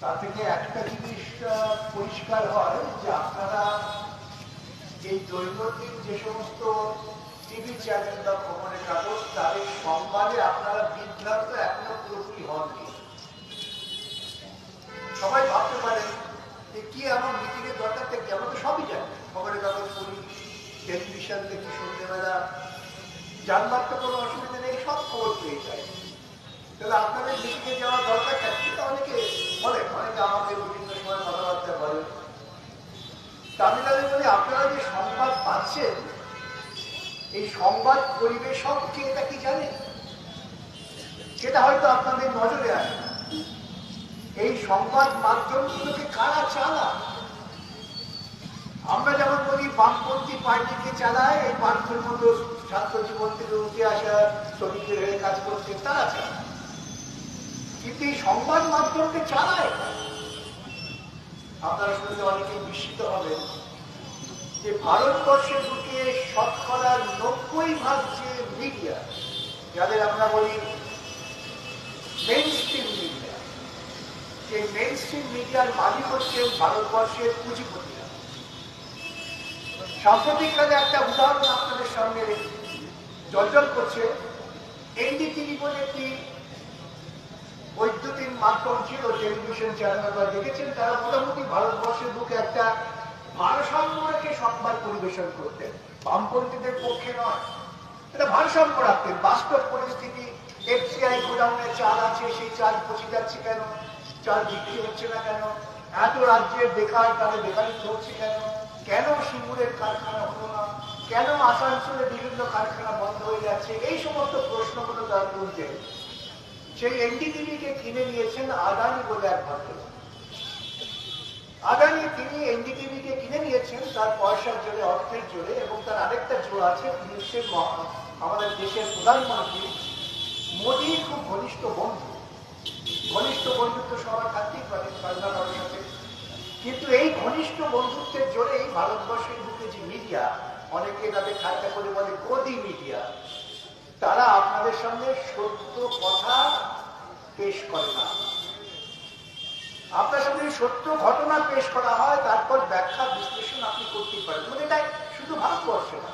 তা থেকে একটা জিনিস পরিষ্কার হয় যে আপনারা এই দৈনন্দিন যে সমস্ত টিভি চ্যানেল বা খবরের কাগজ তাদের সংবাদে আপনারা বিভ্রান্ত এখনো পুরোপুরি হননি। সবাই ভাবতে পারেন যে কি এমন মিটিং এর দরকার থেকে আমরা তো সবই জানি, খবরের কাগজ পড়ি, টেলিভিশন দেখি, সন্ধ্যেবেলা জানবার তো কোনো অসুবিধা নেই, সব খবর পেয়ে যায়। তাহলে আপনাদের মিটিং এ যাওয়ার দরকার থাকছে। অনেকে বলেন, অনেকে আমাদের বিভিন্ন সময় কথাবার্তা বলেন। তামিলনাড়ু বলে আপনারা যে সংবাদ পাচ্ছেন, এই সংবাদ পরিবেশক কে এটা কি জানেন? সেটা হয়তো আপনাদের নজরে আসে না। এই সংবাদ মাধ্যমগুলোকে কারা চালায়? আমরা যেমন বলি বামপন্থী পার্টিকে চালায়, এই পার্থের মতো ছাত্র জীবন থেকে উঠে আসা শ্রমিকের হয়ে কাজ করছে তারা চালায়। কিন্তু এই সংবাদ মাধ্যমকে চালায় আপনারা শুনলে অনেকে বিস্মিত হবেন যে ভারতবর্ষে ঢুকে শতকরা 90% যে মিডিয়া, যাদের আমরা বলি মেইনস্ট্রিম মিডিয়া, সেই মেইনস্ট্রিম মিডিয়ার মালিক হচ্ছে ভারতবর্ষের পুঁজিপতিরা। সাম্প্রতিককালে একটা উদাহরণ আপনাদের সামনে জলজল করছে। এনডিটিভি বলে একটি বৈদ্যুতিন মাধ্যম ছিল, টেলিভিশন চ্যানেল বা দেখেছেন, তারা মোটামুটি ভারতবর্ষের বুকে একটা ভারসাম্য রেখে সংবাদ পরিবেশন করতেন। বামপন্থীদের পক্ষে নয়, এটা ভারসাম্য রাখতেন। বাস্তব পরিস্থিতি, এফসিআই গোডাউনে চাল আছে, সেই চাল পচে যাচ্ছে কেন, চাল বিক্রি হচ্ছে না কেন, এত রাজ্যের বেকার, তাদের বেকারিত্ব হচ্ছে কেন, কেন সিঙ্গুরের কারখানা হলো না, কেন আসানসোলে বিভিন্ন কারখানা বন্ধ হয়ে যাচ্ছে, এই সমস্ত প্রশ্নগুলো তারা তুলতেন। সেই এনডিটিভিকে কিনে নিয়েছেন আদানি বলে এক ভদ্রলোক। আদানি, তিনি এনডিটিভিকে কিনে নিয়েছেন তার পয়সার জোরে, অর্থের জোরে, এবং তার আরেকটা জোর আছে, তিনি হচ্ছেন আমাদের দেশের প্রধানমন্ত্রী মোদীর খুব ঘনিষ্ঠ বন্ধু। ঘনিষ্ঠ বন্ধুত্ব সবার থাকতেই পারে কারোর কারোর সাথে, কিন্তু এই ঘনিষ্ঠ বন্ধুত্বের জোরে এই ভারতবর্ষের বুকে যে মিডিয়া, অনেকে তাদের ঠাট্টা করে বলে গদি মিডিয়া, তারা আপনাদের সামনে সত্য কথা পেশ করে না। আপনার সামনে সত্য ঘটনা পেশ করা হয়, তারপর ব্যাখ্যা বিশ্লেষণ আপনি করতেই পারেন। মানে এটাই শুধু ভারতবর্ষে না,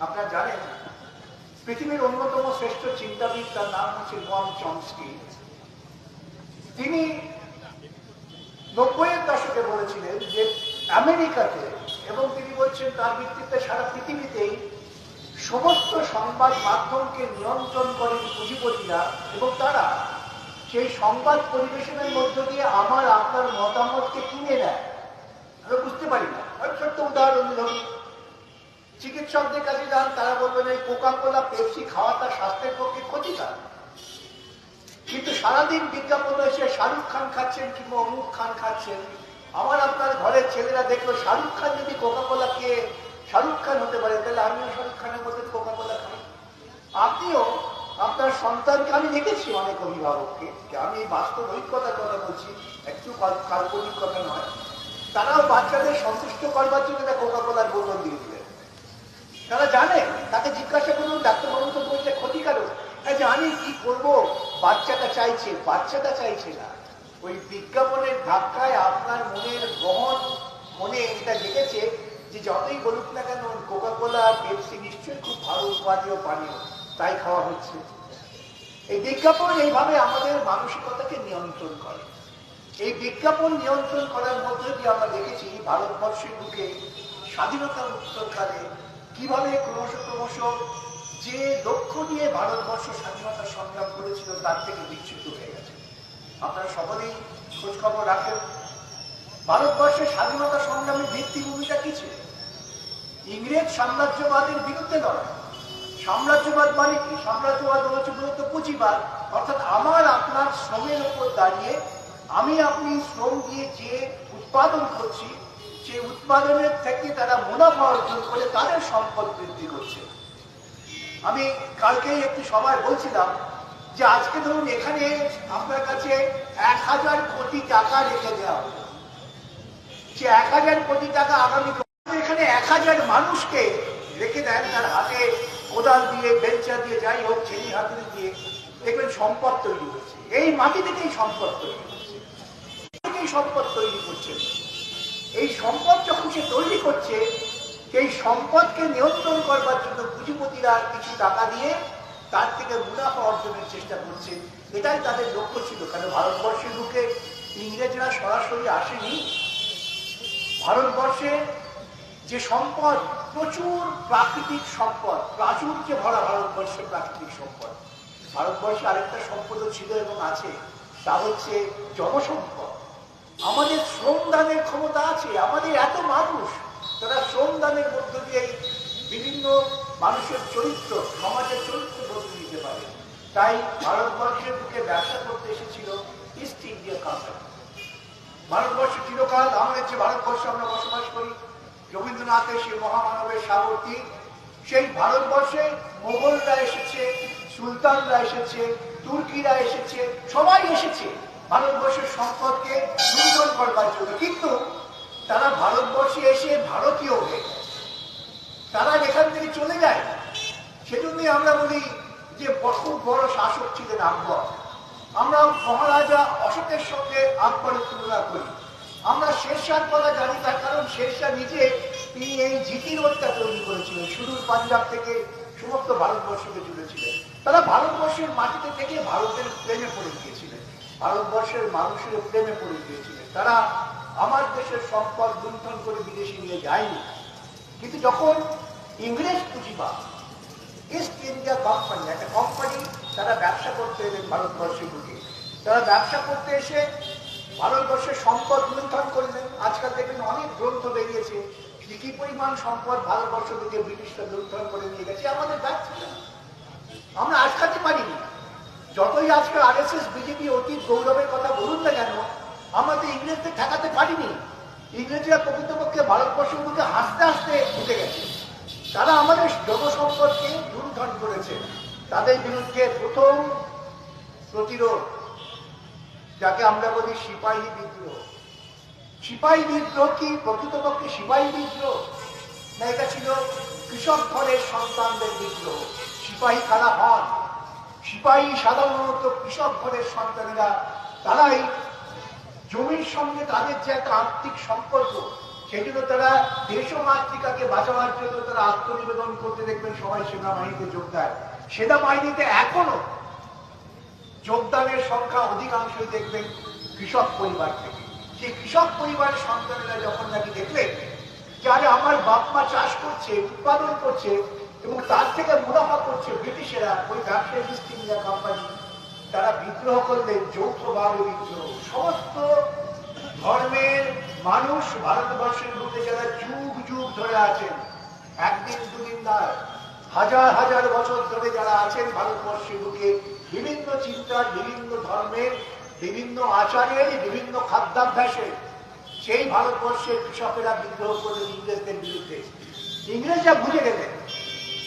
আপনারা জানেন পৃথিবীর অন্যতম শ্রেষ্ঠ চিন্তাবিদ, তার নাম হচ্ছে নোয়াম চমস্কি। তিনি 90-এর দশকে বলেছিলেন যে আমেরিকাতে, এবং তিনি বলছেন তার ভিত্তিতে সারা পৃথিবীতেই সমস্ত সংবাদ মাধ্যমকে নিয়ন্ত্রণ করেন পুঁজিপতিরা, এবং তারা সেই সংবাদ পরিবেশনের মধ্য দিয়ে আমার আপনার মতামতকে কিনে নেয়। আমরা বুঝতে পারি না। ছোট্ট উদাহরণ ধরুন, চিকিৎসকদের কাছে যান, তারা বলবেন এই কোকা কোলা পেপসি খাওয়াটা স্বাস্থ্যের পক্ষে ক্ষতিকর, কিন্তু সারাদিন বিজ্ঞাপন হয়েছে শাহরুখ খান খাচ্ছেন কিংবা অমুক খান খাচ্ছেন। আমার আপনার ঘরের ছেলেরা দেখলো শাহরুখ খান যদি কোকা কোলা খেয়ে শাহরুখ খান হতে পারে, তাহলে আমিও শাহরুখ খানের মধ্যে কোকা কোলা খাই। আপনিও আপনার সন্তানকে, আমি দেখেছি অনেক অভিভাবককে, আমি বাস্তব অভিজ্ঞতার কথা বলছি, একটু কাল্পনিক কথা নয়, তারাও বাচ্চাদের সন্তুষ্ট করবার জন্য কোকা কোলার বোতল দিয়ে দিলেন। তারা জানে, তাকে জিজ্ঞাসা করুন ডাক্তারবাবু তো বলছে ক্ষতিকারক, জানি কি করবো, বাচ্চাটা চাইছে, বাচ্চাটা চাইছে না। ওই বিজ্ঞাপনের ধাক্কায় আপনার মনের গ্রহণ মনে এটা জেগেছে যে যতই বলুক না কেন কোকা কোলা পেপসি নিশ্চয়ই খুব ভালো উপাদেয় পানীয়, তাই খাওয়া হচ্ছে। এই বিজ্ঞাপন এইভাবে আমাদের মানসিকতাকে নিয়ন্ত্রণ করে। এই বিজ্ঞাপন নিয়ন্ত্রণ করার মধ্যে দিয়ে আমরা দেখেছি ভারতবর্ষের বুকে স্বাধীনতা উত্তরকালে কিভাবে ক্রমশ যে লক্ষ্য নিয়ে ভারতবর্ষ স্বাধীনতা সংগ্রাম করেছিল তার থেকে বিচ্যুত হয়ে গেছে। আপনারা সকলেই খোঁজ খবর রাখেন, ভারতবর্ষের স্বাধীনতা সংগ্রামের ভিত্তিভূমিটা কি ছিল? ইংরেজ সাম্রাজ্যবাদের বিরুদ্ধে লড়াই। সাম্রাজ্যবাদ মানে কি? সাম্রাজ্যবাদ হচ্ছে মূলত পুঁজিবাদ, অর্থাৎ আমার আপনার শ্রমের উপর দাঁড়িয়ে আমি আপনি শ্রম দিয়ে যে উৎপাদন করছি, সেই উৎপাদনের থেকে তারা মুনাফা অর্জন করে তাদের সম্পদ বৃদ্ধি করছে। আমি কালকেই একটি সভায় বলছিলাম যে আজকে ধরুন এখানে আপনার কাছে 1000 কোটি টাকা রেখে দেওয়া হলো, যে 1000 কোটি টাকা আগামী এখানে 1000 মানুষকে রেখে দেন, তার হাতে কোদাল দিয়ে, বেলচা দিয়ে, যাই হোক, ছেনি হাতুড়ি দিয়ে, দেখবেন সম্পদ তৈরি হচ্ছে। এই মাটি থেকেই সম্পদ তৈরি হচ্ছে। থেকেই সম্পদ তৈরি করছেন। এই সম্পদ যখন সে তৈরি করছে, সেই সম্পদকে নিয়ন্ত্রণ করবার জন্য পুঁজিপতিরা কিছু টাকা দিয়ে তার থেকে মুনাফা অর্জনের চেষ্টা করছে। এটাই তাদের লক্ষ্য ছিল। কেন ভারতবর্ষের বুকে ইংরেজরা সরাসরি আসেনি। ভারতবর্ষে যে সম্পদ, প্রচুর প্রাকৃতিক সম্পদ, প্রাচুর্যে ভরা ভারতবর্ষের প্রাকৃতিক সম্পদ। ভারতবর্ষে আরেকটা সম্পদও ছিল এবং আছে, তা হচ্ছে জনসম্পদ। আমাদের শ্রমদানের ক্ষমতা আছে। আমাদের এত মানুষ, তারা শ্রমদানের মধ্য দিয়ে বিভিন্ন মানুষের চরিত্র, সমাজের চরিত্র বদলে দিতে পারে। তাই ভারতবর্ষের বুকে ব্যবসা করতে এসেছিল ইস্ট ইন্ডিয়া কোম্পানি। ভারতবর্ষ চিরকাল, আমাদের যে ভারতবর্ষে আমরা বসবাস করি, রবীন্দ্রনাথের সেই মহামানবের সাগরটি, সেই ভারতবর্ষে মোগলরা এসেছে, সুলতানরা এসেছে, তুর্কিরা এসেছে, সবাই এসেছে ভারতবর্ষের সম্পদকে লুণ্ঠন করবার জন্য। কিন্তু তারা ভারতবর্ষে এসে ভারতীয় হয়ে গেছে, তারা এখান থেকে চলে যায়। সেজন্যই আমরা বলি যে খুব বড় শাসক ছিলেন আকবর। আমরা মহারাজা অশোকের সঙ্গে আকবরের তুলনা করি। আমরা শেরশাহর কথা জানি, তার কারণ শেরশাহ নিজে তিনি এই জিটি রোডটা তৈরি করেছিলেন, সুদূর পাঞ্জাব থেকে সমস্ত ভারতবর্ষকে জুড়েছিলেন। তারা ভারতবর্ষের মাটিতে থেকে ভারতের প্রেমে পড়ে গিয়েছিলেন, ভারতবর্ষের মানুষের প্রেমে পড়ে গিয়েছিলেন। তারা আমার দেশের সম্পদ লুণ্ঠন করে বিদেশে নিয়ে যায়নি। কিন্তু যখন ইংরেজ পুঁজিবাদ, ইস্ট ইন্ডিয়া কোম্পানি, একটা কোম্পানি, তারা ব্যবসা করতে এলেন ভারতবর্ষে ঢুকে। তারা ব্যবসা করতে এসে ভারতবর্ষের সম্পদ লুণ্ঠন করলেন। আজকাল দেখবেন অনেক গ্রন্থ বেরিয়েছে যে কি পরিমাণ সম্পদ ভারতবর্ষ থেকে ব্রিটিশরা লুণ্ঠন করে নিয়ে গেছে। আমাদের ব্যর্থতা, আমরা আটকাতে পারিনি। যতই আজকাল আরএসএস, বিজেপি অতীত গৌরবের কথা বলুন না কেন, আমাদের ইংরেজদের ঠেকাতে পারিনি। ইংরেজরা প্রকৃতপক্ষে ভারতবর্ষের মধ্যে হাসতে হাসতে ঢুকে গেছে। তারা আমাদের জনসম্পদকে লুণ্ঠন করেছে। তাদের বিরুদ্ধে প্রথম প্রতিরোধ, যাকে আমরা বলি সিপাহী বিদ্রোহ। সিপাহী বিদ্রোহ কি প্রকৃতপক্ষে সিপাহী বিদ্রোহ না, এটা ছিল কৃষক ঘরের সন্তানদের বিদ্রোহ। সিপাহী কারা হন? সিপাহী সাধারণত কৃষক ঘরের সন্তানেরা। তারাই জমির সঙ্গে তাদের যে একটা আর্থিক সম্পর্ক, সেজন্য তারা দেশ ও মাতৃকাকে বাঁচাবার জন্য তারা আত্মনিবেদন করতে দেখবেন সবাই সেনাবাহিনীতে যোগ দেয়। সেনাবাহিনীতে এখনো যোগদানের সংখ্যা অধিকাংশই দেখবেন কৃষক পরিবার থেকে। সেই কৃষক পরিবারের সন্তানেরা যখন নাকি দেখলেন যে আরে আমার বাপ মা চাষ করছে, উৎপাদন করছে এবং তার থেকে মুনাফা করছে ব্রিটিশেরা, ওই ব্যবসায়ী ইস্ট ইন্ডিয়া কোম্পানি, তারা বিদ্রোহ করলেন, যৌথভাবে বিদ্রোহ। সমস্ত ধর্মের মানুষ ভারতবর্ষের মধ্যে যারা যুগ যুগ ধরে আছেন, একদিন দুদিন নয়, হাজার হাজার বছর ধরে যারা আছেন ভারতবর্ষের বুকে, বিভিন্ন চিন্তার, বিভিন্ন ধর্মের, বিভিন্ন আচারের, বিভিন্ন খাদ্যাভ্যাসের, সেই ভারতবর্ষের কৃষকেরা বিদ্রোহ করলেন ইংরেজদের বিরুদ্ধে। ইংরেজরা বুঝে গেলেন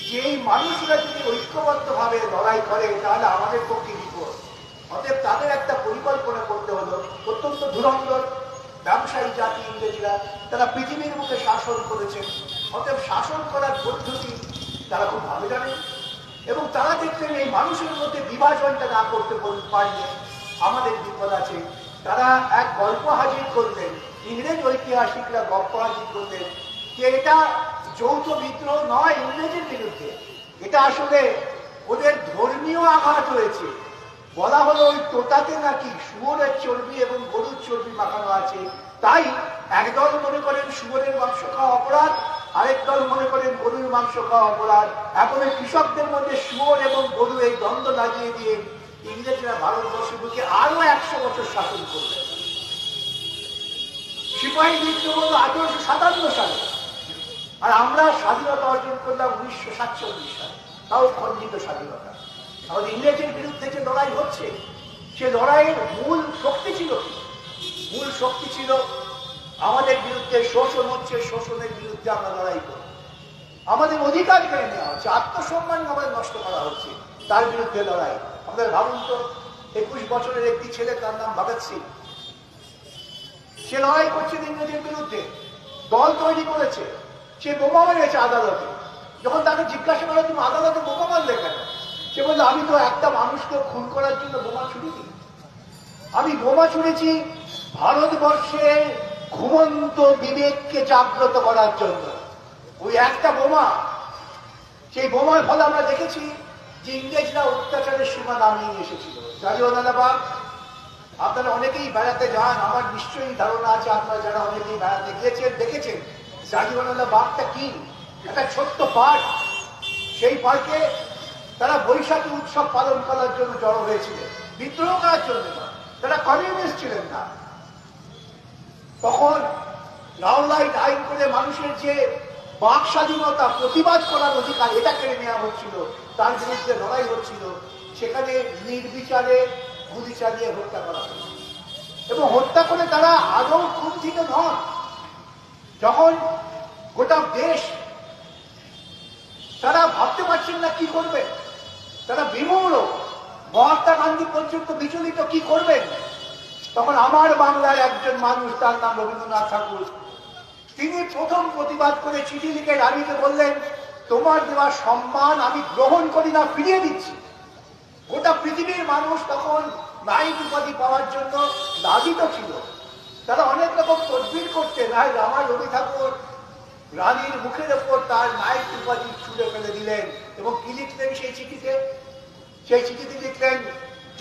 যে এই মানুষরা যদি ঐক্যবদ্ধভাবে লড়াই করে তাহলে আমাদের পক্ষে বিপদ। অতএব তাদের একটা পরিকল্পনা করতে হলো। অত্যন্ত ধুরন্ধর ব্যবসায়ী জাতি ইংরেজরা, তারা পৃথিবীর মুখে শাসন করেছেন। অতএব শাসন করার পদ্ধতি তারা খুব ভালো জানেন এবং তারা দেখলেন এই মানুষের মধ্যে বিভাজনটা না করতে পারলে আমাদের বিপদ আছে। তারা এক গল্প হাজির করলেন, ইংরেজ ঐতিহাসিকরা গল্প হাজির করলেন যে এটা যৌথ বিদ্রোহ নয় ইংরেজের বিরুদ্ধে, এটা আসলে ওদের ধর্মীয় আঘাত হয়েছে। বলা হলো ওই টোটাতে নাকি শুয়োরের চর্বি এবং গরুর চর্বি মাখানো আছে, তাই একদল মনে করেন শুয়োরের মাংস খাওয়া অপরাধ, আরেক দল মনে করেন গরুর মাংস খাওয়া অপরাধ। এখন এই কৃষকদের মধ্যে শুয়োর এবং গরু এই দ্বন্দ্ব লাগিয়ে দিয়ে ইংরেজরা ভারতবর্ষের বুকে আরো 100 বছর শাসন করলেন। সিপাহী বিদ্রোহ হল 1857 সালে, আর আমরা স্বাধীনতা অর্জন করলাম 1947 সালে, তাও খণ্ডিত স্বাধীনতা। আমাদের ইংরেজের বিরুদ্ধে যে লড়াই হচ্ছে, সে লড়াইয়ের মূল শক্তি ছিল কি? মূল শক্তি ছিল আমাদের বিরুদ্ধে শোষণ হচ্ছে, শোষণের বিরুদ্ধে আমরা লড়াই করি। আমাদের অধিকার কেড়ে নেওয়া হচ্ছে, আত্মসম্মান আমাদের নষ্ট করা হচ্ছে, তার বিরুদ্ধে লড়াই। আমাদের ভাবুন তো, 21 বছরের একটি ছেলে, তার নাম ভগৎ সিং, সে লড়াই করছে ইংরেজের বিরুদ্ধে, দল তৈরি করেছে, সে বোমা মেরেছে আদালতে। যখন তাকে জিজ্ঞাসা করা তুমি আদালতে বোমা মারলে কেন, সে বললো আমি তো একটা মানুষকে খুন করার জন্য বোমা ছুড়িনি, আমি বোমা ছুড়েছি ভারতবর্ষে ঘুমন্ত বিবেককে জাগ্রত করার জন্য। ওই একটা বোমা, সেই বোমার ফলে আমরা দেখেছি যে ইংরেজরা অত্যাচারের সীমা নামিয়ে এসেছিল। জালিয়ানওয়ালাবাগ, আপনারা অনেকেই বেড়াতে যান, আমার নিশ্চয়ই ধারণা আছে আপনারা যারা অনেকেই বেড়াতে গিয়েছেন দেখেছেন জালিয়ানওয়ালাবাগটা কি। একটা ছোট্ট পার্ক, সেই পার্কে তারা বৈশাখী উৎসব পালন করার জন্য জড়ো হয়েছিলেন, বিদ্রোহ করার জন্য না, তারা কমিউনিস্ট ছিলেন না। তখন লাউলাইট আইন করে মানুষের যে বাক স্বাধীনতা, প্রতিবাদ করার অধিকার, এটা কেড়ে নেওয়া হচ্ছিল, তার বিরুদ্ধে লড়াই হচ্ছিল। সেখানে নির্বিচারে গুলি চালিয়ে হত্যা করা হয়েছে এবং হত্যা করে তারা আদৌ কুণ্ঠিত নন। যখন গোটা দেশ তারা ভাবতে পারছেন না কি করবে, তারা বিমূঢ়, মহাত্মা গান্ধী পর্যন্ত বিচলিত, কি করবেন, তখন আমার বাংলার একজন মানুষ, তার নাম রবীন্দ্রনাথ ঠাকুর, তিনি প্রথম প্রতিবাদ করে চিঠি লিখে রানীকে বললেন, তোমার দেওয়া সম্মান আমি গ্রহণ করি না, ফিরিয়ে দিচ্ছি। গোটা পৃথিবীর মানুষ তখন নাইট উপাধি পাওয়ার জন্য লাভিত ছিল। তারা অনেক রকম তদবির করতেন, আমার রবি ঠাকুর রানীর মুখের ওপর তার নাইট উপাধি ছুড়ে ফেলে দিলেন। এবং কি লিখলেন সেই চিঠিতে? সেই চিঠিতে লিখলেন,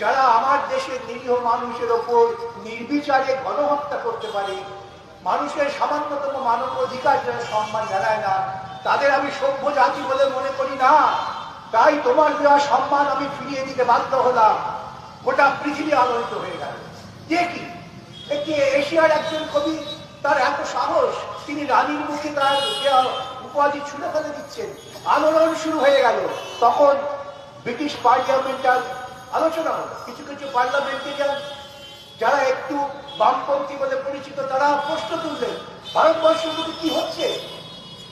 যারা আমার দেশের নিরীহ মানুষের ওপর নির্বিচারে গণহত্যা করতে পারে, মানুষের সামান্যতম মানব অধিকার যারা সম্মান জানায় না, তাদের আমি সভ্য জাতি বলে মনে করি না। তাই তোমার দেওয়া সম্মান আমি ফিরিয়ে দিতে বাধ্য হলাম। গোটা পৃথিবী আলোড়িত হয়ে গেল। দেখি একটি এশিয়ার একজন কবি, তার এত সাহস, তিনি রানীর মুখে তার উপাধি ছুঁড়ে ফেলে দিচ্ছেন। আলোড়ন শুরু হয়ে গেল। তখন ব্রিটিশ পার্লামেন্টার আলোচনা হলো। কিছু কিছু পার্লামেন্টেরিয়ান যারা একটু বামপন্থী বলে পরিচিত, তারা প্রশ্ন তুললেন, ভারতবর্ষের মধ্যে কি হচ্ছে?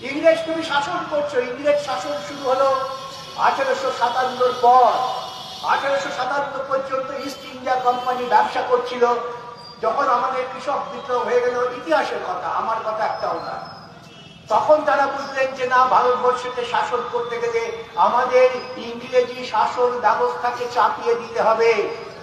ইংরেজ তুমি শাসন করছো। ইংরেজ শাসন শুরু হলো 1857 পর। 1857 পর্যন্ত ইস্ট ইন্ডিয়া কোম্পানি ব্যবসা করছিল। যখন আমাদের কৃষক বিদ্রোহ হয়ে গেল, ইতিহাসের কথা, আমার কথা একটাও না, তখন তারা বুঝলেন যে না, ভারতবর্ষকে শাসন করতে গেলে আমাদের ইংরেজি শাসন ব্যবস্থাকে চাপিয়ে দিতে হবে।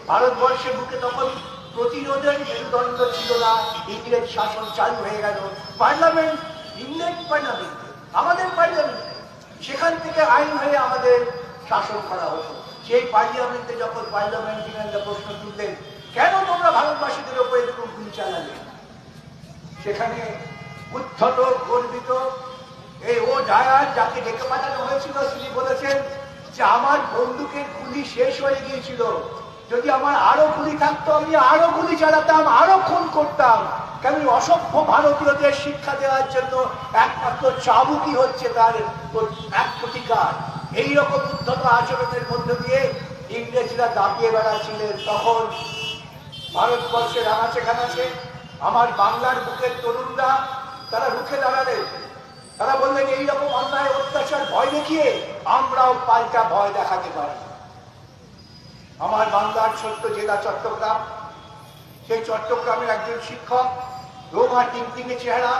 ভারতবর্ষের বুকে তখন প্রতিরোধের মেরুদণ্ড ছিল না, ইংরেজ শাসন চালু হয়ে গেল। পার্লামেন্ট, ইংল্যান্ড পার্লামেন্ট, আমাদের পার্লামেন্ট, সেখান থেকে আইন হয়ে আমাদের শাসন করা হতো। সেই পার্লামেন্টে যখন পার্লামেন্টারিয়ানরা প্রশ্ন তুললেন, কেন তোমরা ভারতবাসীদের উপরে এরকম গুলি চালালে, সেখানে উদ্ধত গর্বিত এই ও ডায়ার, যাকে ডেকে পাঠানো হয়েছিল, তিনি বলেছেন যে আমার বন্দুকের গুলি শেষ হয়ে গিয়েছিল, যদি আমার আরো গুলি থাকতো আমি আরো গুলি চালাতাম, আরো খুন করতাম। কারণ অসভ্য ভারতীয়দের শিক্ষা দেওয়ার জন্য একমাত্র চাবুকই হচ্ছে তার এক প্রতিকার। এইরকম উদ্ধত আচরণের মধ্য দিয়ে ইংরেজরা দাপিয়ে বেড়াচ্ছিলেন। তখন ভারতবর্ষের আনাচে কানাচে আমার বাংলার বুকের তরুণরা তারা রুখে দাঁড়ালেন। তারা বললেন, এইরকম অন্যায় অত্যাচার ভয় দেখিয়ে আমরাও পাল্টা ভয় দেখাতে পারি। আমার বাংলার ছোট্ট জেলা চট্টগ্রাম, সেই চট্টগ্রামের একজন শিক্ষক, রোগা টিংটিঙে চেহারা,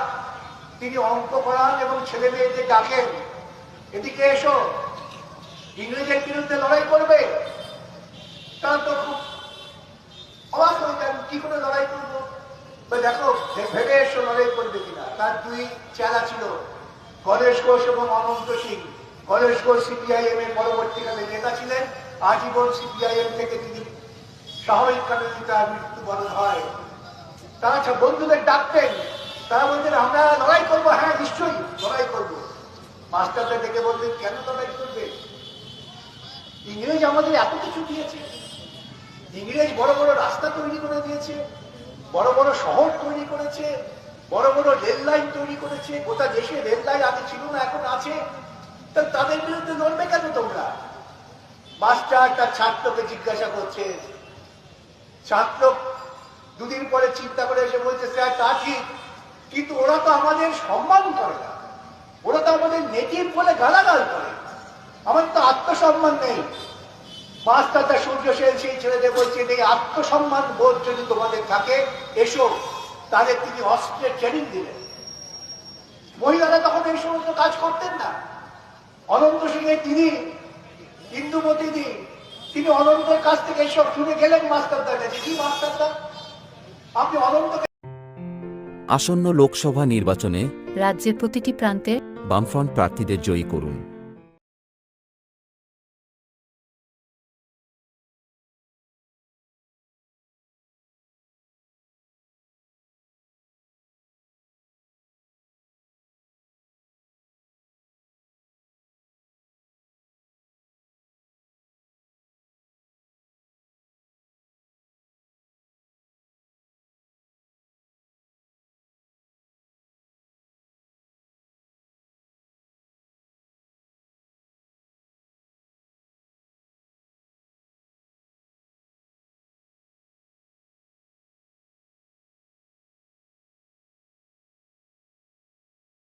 তিনি অঙ্ক করান এবং ছেলে মেয়েদের ডাকেন, এদিকে এসো, ইংরেজের বিরুদ্ধে লড়াই করবে। তারা তো খুব অবাক হয়ে যান, কি করে লড়াই করবো? দেখো, ভেবে এসো লড়াই করবে কিনা। তার দুই চেলা ছিল, গণেশ ঘোষ এবং অনন্ত সিং। গণেশ ঘোষ সিপিআইএম এর পরবর্তীকালে নেতা ছিলেন, আজীবন সিপিআইএম থেকে তিনি স্বাভাবিক কারণে তার মৃত্যুবরণ হয়। তারা বন্ধুদের ডাকতেন, তারা বলতেন আমরা লড়াই করবো। হ্যাঁ, নিশ্চয়ই লড়াই করবো। মাস্টাররা ডেকে বলতেন, কেন লড়াই করবে? ইংরেজ আমাদের এত কিছু দিয়েছে, ইংরেজ বড় বড় রাস্তা তৈরি করে দিয়েছে, বড় বড় শহর তৈরি করেছে, বড় বড় রেল লাইন তৈরি করেছে, গোটা দেশে রেল লাইন আগে ছিল না, এখন আছে। তাদের বিরুদ্ধে লড়বে কেন তোমরা? মাস্টার তার ছাত্রকে জিজ্ঞাসা করছে। ছাত্র দুদিন পরে চিন্তা করে এসে বলছে, স্যার তা ঠিক, কিন্তু ওরা তো আমাদের সম্মান করে না, ওরা তো আমাদের নেটিভ বলে গালাগাল করে, আমার তো আত্মসম্মান নেই। মাস্টার তার সূর্য সেন সেই ছেলেদের বলছে, এই আত্মসম্মান বোধ যদি তোমাদের থাকে, এসো। তাদের তিনি অস্ত্রের ট্রেনিং দিলেন। মহিলারা তখন এই সমস্ত কাজ করতেন না। অনন্ত সিং এর তিনি, ইন্দুমতি দি, তিনি অনন্তের কাছ থেকে এইসব শুনে গেলেন মাস্টারদার কাছে। কি মাস্টারদা, আপনি অনন্ত আসন্ন লোকসভা নির্বাচনে রাজ্যের প্রতিটি প্রান্তে বামফ্রন্ট প্রার্থীদের জয়ী করুন।